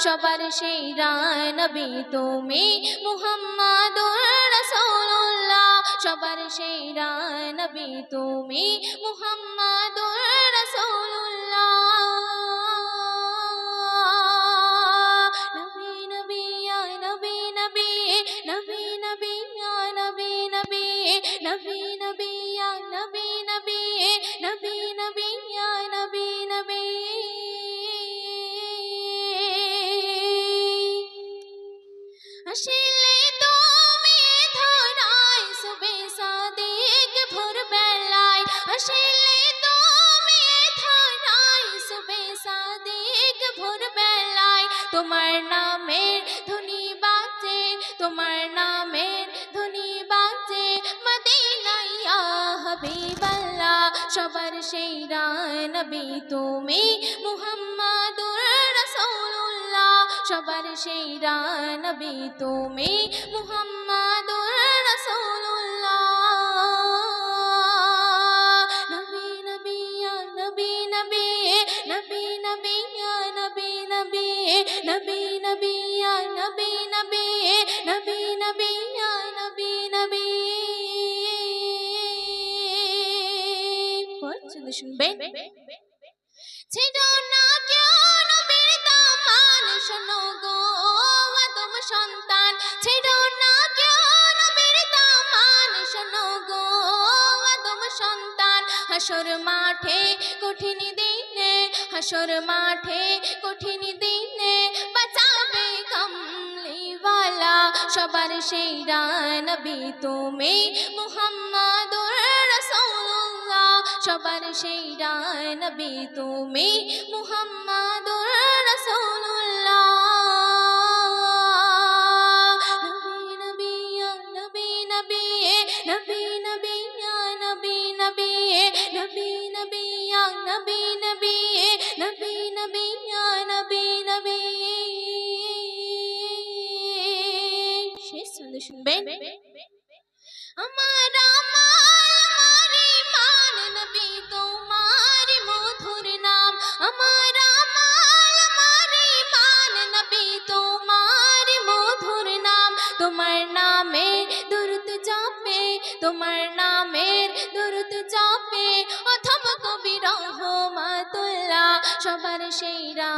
সবার সেরা নবী তুমি মুহাম্মাদুর রাসূলুল্লাহ সবার সেরা নবী তুমি মুহাম্মাদুর রাসূলুল্লাহ নবী নবী ইয়া নবী নবী নবী নবী ইয়া নবী নবী নবী নবী ইয়া নবী নবী নবী নবী ইয়া নবী নবী আসিলে তুমি ধরাই সুবে সাদিক ভোর বেলায় আসিলে তুমি ধরাই সুবে সাদিক ভোর বেলায় তোমার নামের ধ্বনি বাজে তোমার নামের ধ্বনি বাজে মদিনায় ইয়া হাবিবাল্লাহ সবার সেরা নবী তুমি মুহাম্মাদুর রাসূলুল্লাহ সবার সেরা নবী তুমি মুহাম্মাদুর রাসূলুল্লাহ নবী নবী ইয়া নবী নবী নবী নবী ইয়া নবী নবী নবী নবী ইয়া নবী নবী নবী নবী ইয়া নবী নবী পড়তে শুনবেন ছেড়ো না কেউ নবীর দামান শোনো গো আদম সন্তান ছেড়ো না কেউ নবীর দামান শোনো গো আদম সন্তান হাসর মাঠে কঠিন দিনে হাসর মাঠে কঠিন দিনে বাঁচাবে কামলিওয়ালা সবার সেরা নবী তুমি মুহাম্মাদুর রাসূলুল্লাহ সবার সেরা নবী তুমি মুহাম্মাদুর রাসূলুল্লাহ নবী নবী ইয়া নবী নবী নবী নবী ইয়া নবী নবী নবী নবী ইয়া নবী নবী নবী নবী ইয়া নবী নবী শেষ ছন্দ শুনবেন আমার আমার ইমান নবী তোমার মধুর নাম আমার আমার ইমান নবী তোমার মধুর নাম তোমার নামে দরুদ জপে তোমার নামের দরুদ জপে অথম কবি রহমাতুল্লাহ সবার সেরা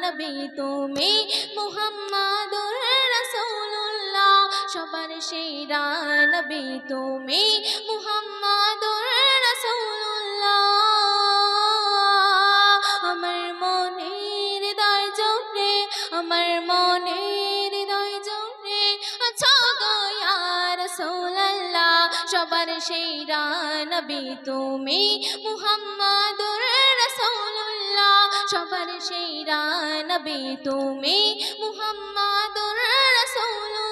নবী তুমি মুহাম্মাদুর রাসূলুল্লাহ সবার সেরা নবী তুমি মুহাম্মাদুর রাসূলুল্লাহ আমার মনের হৃদয় জুড়ে আমার মনের হৃদয় জুড়ে আছো গো ইয়া রাসূলুল্লাহ সবার সেরা নবী তুমি মুহাম্মাদুর রাসূলুল্লাহ সবার সেরা নবী তুমি মুহাম্মাদুর রাসূলুল্লাহ